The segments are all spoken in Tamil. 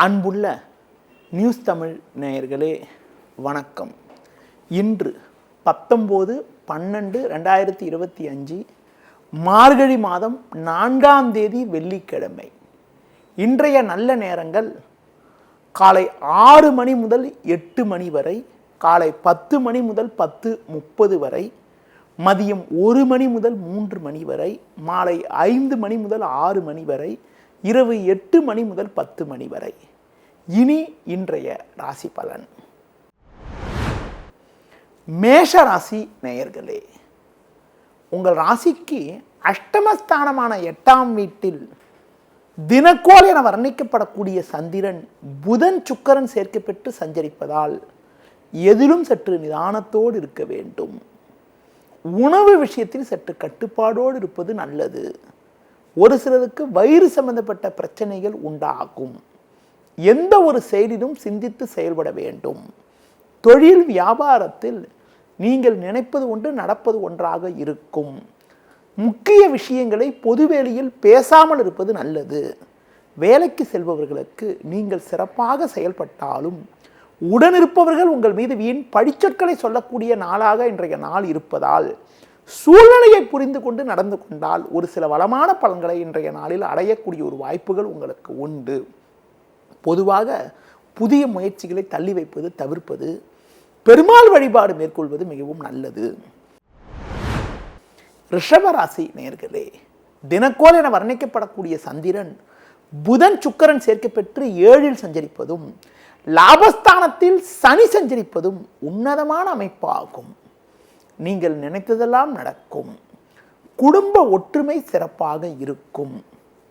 அன்புள்ள நியூஸ் தமிழ் நேயர்களே வணக்கம். இன்று 19/12/2025 மார்கழி மாதம் 4ஆம் தேதி வெள்ளிக்கிழமை. இன்றைய நல்ல நேரங்கள் காலை 6 மணி முதல் 8 மணி வரை, காலை 10 மணி முதல் 10:30 வரை, மதியம் 1 மணி முதல் 3 மணி வரை, மாலை 5 மணி முதல் 6 மணி வரை, இரவு 8 மணி முதல் 10 மணி வரை. இனி இன்றைய ராசி பலன். மேஷ ராசி நேயர்களே, உங்கள் ராசிக்கு அஷ்டமஸ்தானமான 8ஆம் வீட்டில் தினக்கோள் என வர்ணிக்கப்படக்கூடிய சந்திரன் புதன் சுக்கிரன் சேர்க்கப்பட்டு சஞ்சரிப்பதால் எதிலும் சற்று நிதானத்தோடு இருக்க வேண்டும். உணவு விஷயத்தில் சற்று கட்டுப்பாடோடு இருப்பது நல்லது. ஒரு சிலருக்கு வயிறு சம்பந்தப்பட்ட பிரச்சனைகள் உண்டாகும். எந்த ஒரு செயலிலும் சிந்தித்து செயல்பட வேண்டும். தொழில் வியாபாரத்தில் நீங்கள் நினைப்பது ஒன்று நடப்பது ஒன்றாக இருக்கும். முக்கிய விஷயங்களை பொதுவெளியில் பேசாமல் இருப்பது நல்லது. வேலைக்கு செல்பவர்களுக்கு நீங்கள் சிறப்பாக செயல்பட்டாலும் உடனிருப்பவர்கள் உங்கள் மீது வீண் பழிச்சொற்களை சொல்லக்கூடிய நாளாக இன்றைய நாள் இருப்பதால் சூழ்நிலையை புரிந்து கொண்டு நடந்து கொண்டால் ஒரு சில வளமான பலன்களை இன்றைய நாளில் அடையக்கூடிய ஒரு வாய்ப்புகள் உங்களுக்கு உண்டு. பொதுவாக புதிய முயற்சிகளை தள்ளி வைப்பது தவிர்ப்பது, பெருமாள் வழிபாடு மேற்கொள்வது மிகவும் நல்லது. ரிஷபராசி நேயர்களே, தினக்கோள் என வர்ணிக்கப்படக்கூடிய சந்திரன் புதன் சுக்கிரன் சேர்க்கப்பெற்று 7இல் சஞ்சரிப்பதும் லாபஸ்தானத்தில் சனி சஞ்சரிப்பதும் உன்னதமான அமைப்பாகும். நீங்கள் நினைத்ததெல்லாம் நடக்கும். குடும்ப ஒற்றுமை சிறப்பாக இருக்கும்.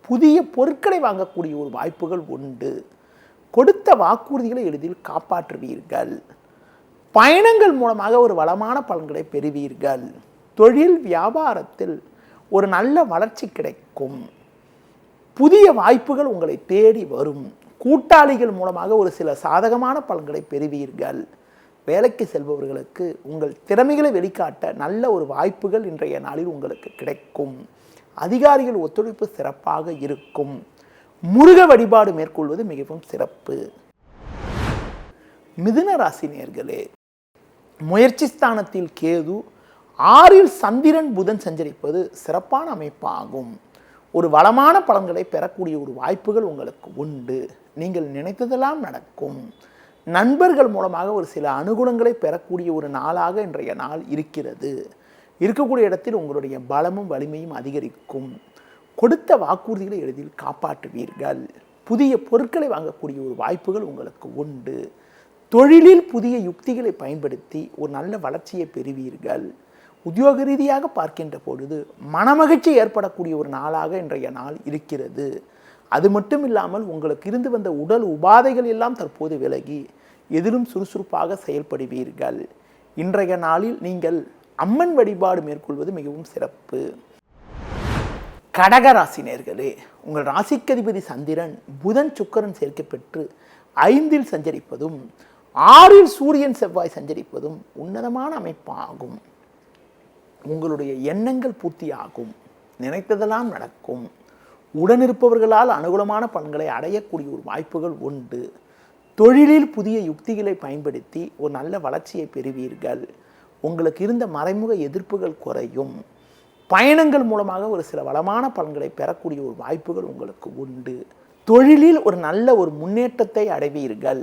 புதிய பொருட்களை வாங்கக்கூடிய ஒரு வாய்ப்புகள் உண்டு. கொடுத்த வாக்குறுதிகளை எளிதில் காப்பாற்றுவீர்கள். பயணங்கள் மூலமாக ஒரு வளமான பலன்களை பெறுவீர்கள். தொழில் வியாபாரத்தில் ஒரு நல்ல வளர்ச்சி கிடைக்கும். புதிய வாய்ப்புகள் உங்களை தேடி வரும். கூட்டாளிகள் மூலமாக ஒரு சில சாதகமான பலன்களை பெறுவீர்கள். வேலைக்கு செல்பவர்களுக்கு உங்கள் திறமைகளை வெளிக்காட்ட நல்ல ஒரு வாய்ப்புகள் இன்றைய நாளில் உங்களுக்கு கிடைக்கும். அதிகாரிகள் ஒத்துழைப்பு சிறப்பாக இருக்கும். முருக வழிபாடு மேற்கொள்வது மிகவும் சிறப்பு. மிதுன ராசி நேயர்களே, முயற்சி ஸ்தானத்தில் கேது, 6இல் சந்திரன் புதன் சஞ்சரிப்பது சிறப்பான அமைப்பாகும். ஒரு வளமான பலன்களை பெறக்கூடிய ஒரு வாய்ப்புகள் உங்களுக்கு உண்டு. நீங்கள் நினைத்ததெல்லாம் நடக்கும். நண்பர்கள் மூலமாக ஒரு சில அனுகூலங்களை பெறக்கூடிய ஒரு நாளாக இன்றைய நாள் இருக்கிறது. இருக்கக்கூடிய இடத்தில் உங்களுடைய பலமும் வலிமையும் அதிகரிக்கும். கொடுத்த வாக்குறுதிகளை எளிதில் காப்பாற்றுவீர்கள். புதிய பொருட்களை வாங்கக்கூடிய ஒரு வாய்ப்புகள் உங்களுக்கு உண்டு. தொழிலில் புதிய யுக்திகளை பயன்படுத்தி ஒரு நல்ல வளர்ச்சியை பெறுவீர்கள். உத்தியோக ரீதியாக பார்க்கின்ற பொழுது மனமகிழ்ச்சி ஏற்படக்கூடிய ஒரு நாளாக இன்றைய நாள் இருக்கிறது. அது மட்டும் இல்லாமல் உங்களுக்கு இருந்து வந்த உடல் உபாதைகள் எல்லாம் தற்போது விலகி எதிலும் சுறுசுறுப்பாக செயல்படுவீர்கள். இன்றைய நாளில் நீங்கள் அம்மன் வழிபாடு மேற்கொள்வது மிகவும் சிறப்பு. கடகராசி நேயர்களே, உங்கள் ராசிக்கதிபதி சந்திரன் புதன் சுக்கிரன் சேர்க்கப்பெற்று 5இல் சஞ்சரிப்பதும் 6இல் சூரியன் செவ்வாய் சஞ்சரிப்பதும் உன்னதமான அமைப்பாகும். உங்களுடைய எண்ணங்கள் பூர்த்தியாகும். நினைத்ததெல்லாம் நடக்கும். உடனிருப்பவர்களால் அனுகூலமான பலன்களை அடையக்கூடிய ஒரு வாய்ப்புகள் உண்டு. தொழிலில் புதிய யுக்திகளை பயன்படுத்தி ஒரு நல்ல வளர்ச்சியை பெறுவீர்கள். உங்களுக்கு இருந்த மறைமுக எதிர்ப்புகள் குறையும். பயணங்கள் மூலமாக ஒரு சில வளமான பலன்களை பெறக்கூடிய ஒரு வாய்ப்புகள் உங்களுக்கு உண்டு. தொழிலில் ஒரு நல்ல ஒரு முன்னேற்றத்தை அடைவீர்கள்.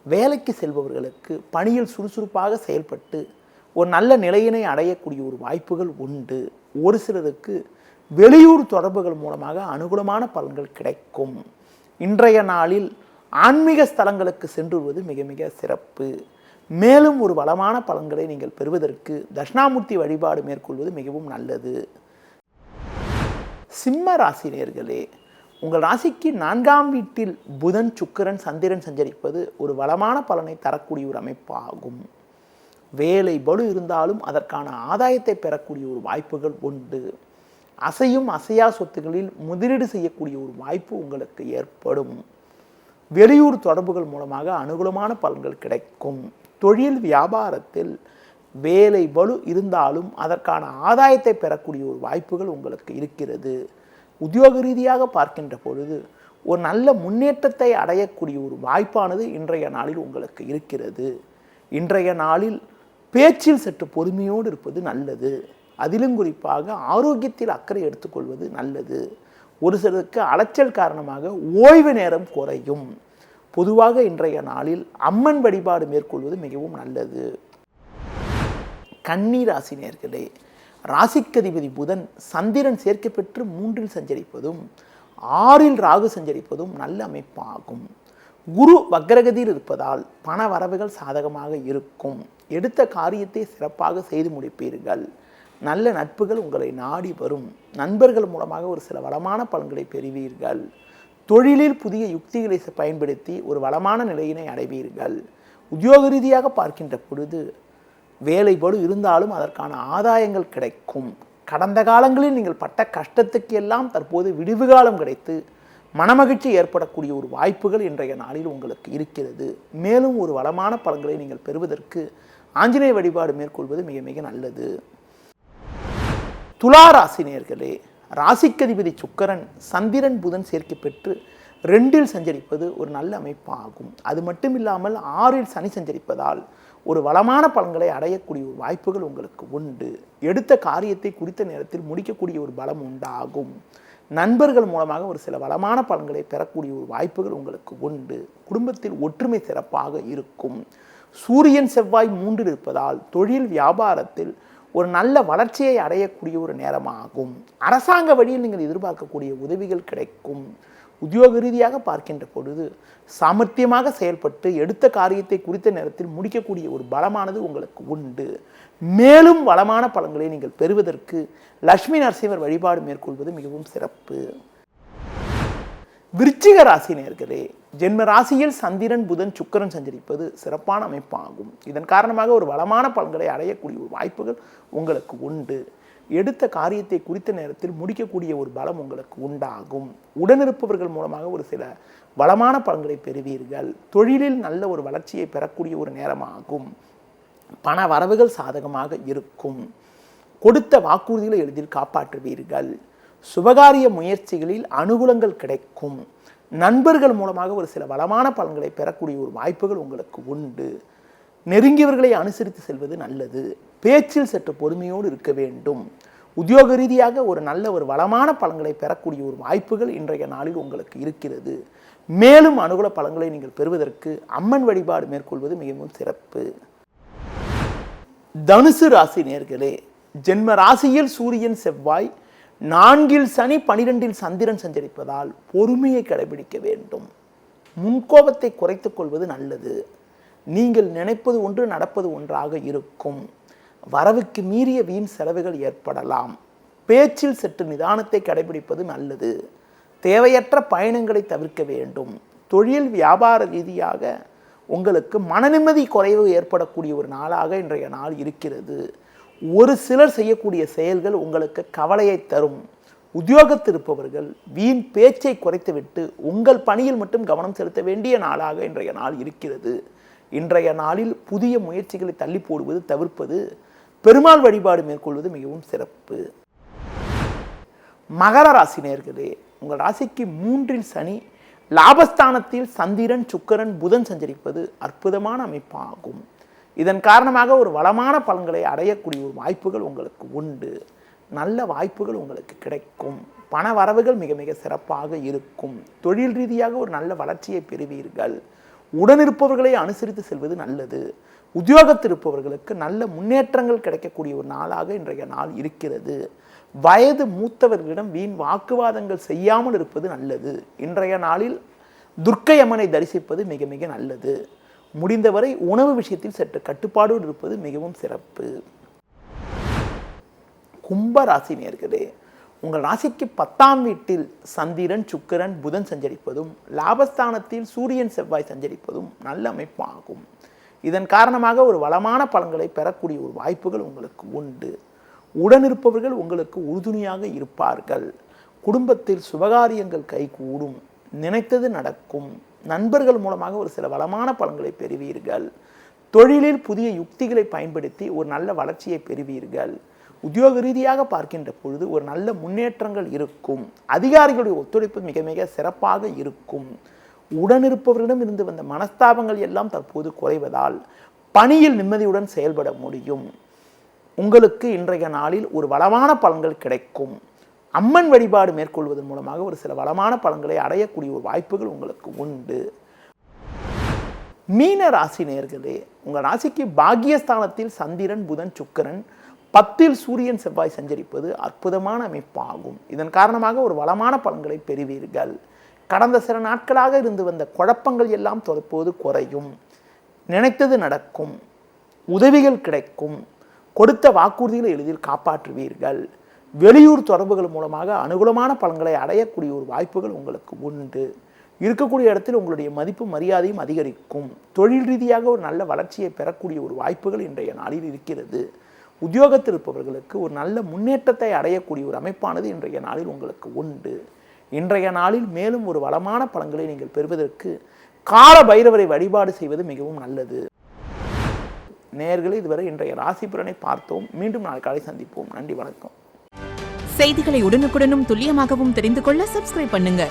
வேலைக்கு செல்பவர்களுக்கு பணியில் சுறுசுறுப்பாக செயல்பட்டு ஒரு நல்ல நிலையினை அடையக்கூடிய ஒரு வாய்ப்புகள் உண்டு. ஒரு சிலருக்கு வெளியூர் தொடர்புகள் மூலமாக அனுகூலமான பலன்கள் கிடைக்கும். இன்றைய நாளில் ஆன்மீக ஸ்தலங்களுக்கு சென்றுவது மிக மிக சிறப்பு. மேலும் ஒரு வளமான பலன்களை நீங்கள் பெறுவதற்கு தட்சிணாமூர்த்தி வழிபாடு மேற்கொள்வது மிகவும் நல்லது. சிம்ம ராசி நேயர்களே, உங்கள் ராசிக்கு 4ஆம் வீட்டில் புதன் சுக்கிரன் சந்திரன் சஞ்சரிப்பது ஒரு வளமான பலனை தரக்கூடிய ஒரு அமைப்பாகும். வேலை பளு இருந்தாலும் அதற்கான ஆதாயத்தை பெறக்கூடிய ஒரு வாய்ப்புகள் உண்டு. அசையும் அசையா சொத்துக்களில் முதலீடு செய்யக்கூடிய ஒரு வாய்ப்பு உங்களுக்கு ஏற்படும். வெளியூர் தொடர்புகள் மூலமாக அனுகூலமான பலன்கள் கிடைக்கும். தொழில் வியாபாரத்தில் வேலை பளு இருந்தாலும் அதற்கான ஆதாயத்தை பெறக்கூடிய ஒரு வாய்ப்புகள் உங்களுக்கு இருக்கிறது. உத்தியோக ரீதியாக பார்க்கின்ற பொழுது ஒரு நல்ல முன்னேற்றத்தை அடையக்கூடிய ஒரு வாய்ப்பானது இன்றைய நாளில் உங்களுக்கு இருக்கிறது. இன்றைய நாளில் பேச்சில் சற்று பொறுமையோடு இருப்பது நல்லது. அதிலும் குறிப்பாக ஆரோக்கியத்தில் அக்கறை எடுத்துக்கொள்வது நல்லது. ஒரு சிலருக்கு அலைச்சல் காரணமாக ஓய்வு நேரம் குறையும். பொதுவாக இன்றைய நாளில் அம்மன் வழிபாடு மேற்கொள்வது மிகவும் நல்லது. கன்னி ராசி நேயர்களே, ராசிக்கதிபதி புதன் சந்திரன் சேர்க்கை பெற்று 3இல் சஞ்சரிப்பதும் 6இல் ராகு சஞ்சரிப்பதும் நல்ல அமைப்பாகும். குரு வக்ரகதியில் இருப்பதால் பண வரவுகள் சாதகமாக இருக்கும். எடுத்த காரியத்தை சிறப்பாக செய்து முடிப்பீர்கள். நல்ல நட்புகள் உங்களை நாடி வரும். நண்பர்கள் மூலமாக ஒரு சில வளமான பலன்களை பெறுவீர்கள். தொழிலில் புதிய யுக்திகளை பயன்படுத்தி ஒரு வளமான நிலையினை அடைவீர்கள். உத்தியோக ரீதியாக பார்க்கின்ற பொழுது வேலைப்படு இருந்தாலும் அதற்கான ஆதாயங்கள் கிடைக்கும். கடந்த காலங்களில் நீங்கள் பட்ட கஷ்டத்துக்கு எல்லாம் தற்போது விடுவு காலம் கிடைத்து மனமகிழ்ச்சி ஏற்படக்கூடிய ஒரு வாய்ப்புகள் இன்றைய நாளில் உங்களுக்கு இருக்கிறது. மேலும் ஒரு வளமான பலன்களை நீங்கள் பெறுவதற்கு ஆஞ்சநேய வழிபாடு மேற்கொள்வது மிக மிக நல்லது. துலா ராசி நேயர்களே, ராசிக்கதிபதி சுக்கிரன் சந்திரன் புதன் சேர்க்கை பெற்று 2இல் சஞ்சரிப்பது ஒரு நல்ல அமைப்பாகும். அது மட்டும் இல்லாமல் 6இல் சனி சஞ்சரிப்பதால் ஒரு வளமான பலன்களை அடையக்கூடிய ஒரு வாய்ப்புகள் உங்களுக்கு உண்டு. எடுத்த காரியத்தை குறித்த நேரத்தில் முடிக்கக்கூடிய ஒரு பலம் உண்டாகும். நண்பர்கள் மூலமாக ஒரு சில வளமான பலன்களை பெறக்கூடிய ஒரு வாய்ப்புகள் உங்களுக்கு உண்டு. குடும்பத்தில் ஒற்றுமை சிறப்பாக இருக்கும். சூரியன் செவ்வாய் 3இல் இருப்பதால் தொழில் வியாபாரத்தில் ஒரு நல்ல வளர்ச்சியை அடையக்கூடிய ஒரு நேரமாகும். அரசாங்க வழியில் நீங்கள் எதிர்பார்க்கக்கூடிய உதவிகள் கிடைக்கும். உத்தியோக ரீதியாக பார்க்கின்ற பொழுது சாமர்த்தியமாக செயல்பட்டு எடுத்த காரியத்தை குறித்த நேரத்தில் முடிக்கக்கூடிய ஒரு பலமானது உங்களுக்கு உண்டு. மேலும் வளமான பலன்களை நீங்கள் பெறுவதற்கு லட்சுமி நரசிம்மர் வழிபாடு மேற்கொள்வது மிகவும் சிறப்பு. விருச்சிக ராசி நேயர்களே, ஜென்ம ராசியில் சந்திரன் புதன் சுக்கிரன் சஞ்சரிப்பது சிறப்பான அமைப்பாகும். இதன் காரணமாக ஒரு வளமான பலன்களை அடையக்கூடிய ஒரு வாய்ப்புகள் உங்களுக்கு உண்டு. எடுத்த காரியத்தை குறித்த நேரத்தில் முடிக்கக்கூடிய ஒரு பலம் உங்களுக்கு உண்டாகும். உடனிருப்பவர்கள் மூலமாக ஒரு சில வளமான பலன்களை பெறுவீர்கள். தொழிலில் நல்ல ஒரு வளர்ச்சியை பெறக்கூடிய ஒரு நேரமாகும். பண வரவுகள் சாதகமாக இருக்கும். கொடுத்த வாக்குறுதிகளை எளிதில் காப்பாற்றுவீர்கள். சுபகாரிய முயற்சிகளில் அனுகூலங்கள் கிடைக்கும். நண்பர்கள் மூலமாக ஒரு சில வளமான பலன்களை பெறக்கூடிய ஒரு வாய்ப்புகள் உங்களுக்கு உண்டு. நெருங்கியவர்களை அனுசரித்து செல்வது நல்லது. பேச்சில் சற்று பொறுமையோடு இருக்க வேண்டும். உத்தியோக ரீதியாக ஒரு நல்ல ஒரு வளமான பலன்களை பெறக்கூடிய ஒரு வாய்ப்புகள் இன்றைய நாளில் உங்களுக்கு இருக்கிறது. மேலும் அனுகூல பலன்களை நீங்கள் பெறுவதற்கு அம்மன் வழிபாடு மேற்கொள்வது மிகவும் சிறப்பு. தனுசு ராசி நேயர்களே, ஜென்ம ராசியில் சூரியன் செவ்வாய் 4இல் சனி 12இல் சந்திரன் சஞ்சரிப்பதால் பொறுமையை கடைபிடிக்க வேண்டும். முன்கோபத்தை குறைத்துக் கொள்வது நல்லது. நீங்கள் நினைப்பது ஒன்று நடப்பது ஒன்றாக இருக்கும். வரவுக்கு மீறிய வீண் செலவுகள் ஏற்படலாம். பேச்சில் சற்று நிதானத்தை கடைபிடிப்பது நல்லது. தேவையற்ற பயணங்களை தவிர்க்க வேண்டும். தொழில் வியாபார ரீதியாக உங்களுக்கு மனநிம்மதி குறைவு ஏற்படக்கூடிய ஒரு நாளாக இன்றைய நாள் இருக்கிறது. ஒரு சிலர் செய்யக்கூடிய செயல்கள் உங்களுக்கு கவலையை தரும். உத்தியோகத்தில் இருப்பவர்கள் வீண் பேச்சை குறைத்துவிட்டு உங்கள் பணியில் மட்டும் கவனம் செலுத்த வேண்டிய நாளாக இன்றைய நாள் இருக்கிறது. இன்றைய நாளில் புதிய முயற்சிகளை தள்ளி போடுவது தவிர்ப்பது, பெருமாள் வழிபாடு மேற்கொள்வது மிகவும் சிறப்பு. மகர ராசி நேயர்களே, உங்கள் ராசிக்கு 3இல் சனி, லாபஸ்தானத்தில் சந்திரன் சுக்கிரன் புதன் சஞ்சரிப்பது அற்புதமான அமைப்பாகும். இதன் காரணமாக ஒரு வளமான பலன்களை அடையக்கூடிய ஒரு வாய்ப்புகள் உங்களுக்கு உண்டு. நல்ல வாய்ப்புகள் உங்களுக்கு கிடைக்கும். பண வரவுகள் மிக மிக சிறப்பாக இருக்கும். தொழில் ரீதியாக ஒரு நல்ல வளர்ச்சியை பெறுவீர்கள். உடனிருப்பவர்களை அனுசரித்து செல்வது நல்லது. உத்தியோகத்தில் இருப்பவர்களுக்கு நல்ல முன்னேற்றங்கள் கிடைக்கக்கூடிய ஒரு நாளாக இன்றைய நாள் இருக்கிறது. வயது மூத்தவர்களிடம் வீண் வாக்குவாதங்கள் செய்யாமல் இருப்பது நல்லது. இன்றைய நாளில் துர்க்கை அம்மனை தரிசிப்பது மிக மிக நல்லது. முடிந்தவரை உணவு விஷயத்தில் சற்று கட்டுப்பாடோடு இருப்பது மிகவும் சிறப்பு. கும்ப ராசி நேயர்களே, உங்கள் ராசிக்கு 10ஆம் வீட்டில் சந்திரன் சுக்கிரன் புதன் சஞ்சரிப்பதும் லாபஸ்தானத்தில் சூரியன் செவ்வாய் சஞ்சரிப்பதும் நல்ல அமைப்பாகும். இதன் காரணமாக ஒரு வளமான பலன்களை பெறக்கூடிய ஒரு வாய்ப்புகள் உங்களுக்கு உண்டு. உடனிருப்பவர்கள் உங்களுக்கு உறுதுணையாக இருப்பார்கள். குடும்பத்தில் சுபகாரியங்கள் கைகூடும். நினைத்தது நடக்கும். நண்பர்கள் மூலமாக ஒரு சில வளமான பலன்களை பெறுவீர்கள். தொழிலில் புதிய யுக்திகளை பயன்படுத்தி ஒரு நல்ல வளர்ச்சியை பெறுவீர்கள். உத்தியோக ரீதியாக பார்க்கின்ற பொழுது ஒரு நல்ல முன்னேற்றங்கள் இருக்கும். அதிகாரிகளுடைய ஒத்துழைப்பு மிக மிக சிறப்பாக இருக்கும். உடனிருப்பவர்களிடம் இருந்து வந்த மனஸ்தாபங்கள் எல்லாம் தற்போது குறைவதால் பணியில் நிம்மதியுடன் செயல்பட முடியும். உங்களுக்கு இன்றைய நாளில் ஒரு வளமான பலன்கள் கிடைக்கும். அம்மன் வழிபாடு மேற்கொள்வதன் மூலமாக ஒரு சில வளமான பலன்களை அடையக்கூடிய ஒரு வாய்ப்புகள் உங்களுக்கு உண்டு. மீன ராசி நேயர்களே, உங்கள் ராசிக்கு பாக்கியஸ்தானத்தில் சந்திரன், புதன், சுக்கிரன், 10ல் சூரியன், செவ்வாய் சஞ்சரிப்பது அற்புதமான அமைப்பாகும். இதன் காரணமாக ஒரு வளமான பலன்களை பெறுவீர்கள். கடந்த சில நாட்களாக இருந்து வந்த குழப்பங்கள் எல்லாம் தற்போது குறையும். நினைத்தது நடக்கும். உதவிகள் கிடைக்கும். கொடுத்த வாக்குறுதிகளை எளிதில் காப்பாற்றுவீர்கள். வெளியூர் தொடர்புகள் மூலமாக அனுகூலமான பலன்களை அடையக்கூடிய ஒரு வாய்ப்புகள் உங்களுக்கு உண்டு. இருக்கக்கூடிய இடத்தில் உங்களுடைய மதிப்பு மரியாதையும் அதிகரிக்கும். தொழில் ரீதியாக ஒரு நல்ல வளர்ச்சியை பெறக்கூடிய ஒரு வாய்ப்புகள் இன்றைய நாளில் இருக்கிறது. உத்தியோகத்தில் இருப்பவர்களுக்கு ஒரு நல்ல முன்னேற்றத்தை அடையக்கூடிய ஒரு அமைப்பானது இன்றைய நாளில் உங்களுக்கு உண்டு. இன்றைய நாளில் மேலும் ஒரு வளமான பலன்களை நீங்கள் பெறுவதற்கு கால பைரவரை வழிபாடு செய்வது மிகவும் நல்லது. நேயர்களே, இதுவரை இன்றைய ராசி பலனை பார்த்தோம். மீண்டும் நாளை காலை சந்திப்போம். நன்றி, வணக்கம். செய்திகளை உடனுக்குடனும் துல்லியமாகவும் தெரிந்து கொள்ள சப்ஸ்கிரைப் பண்ணுங்க.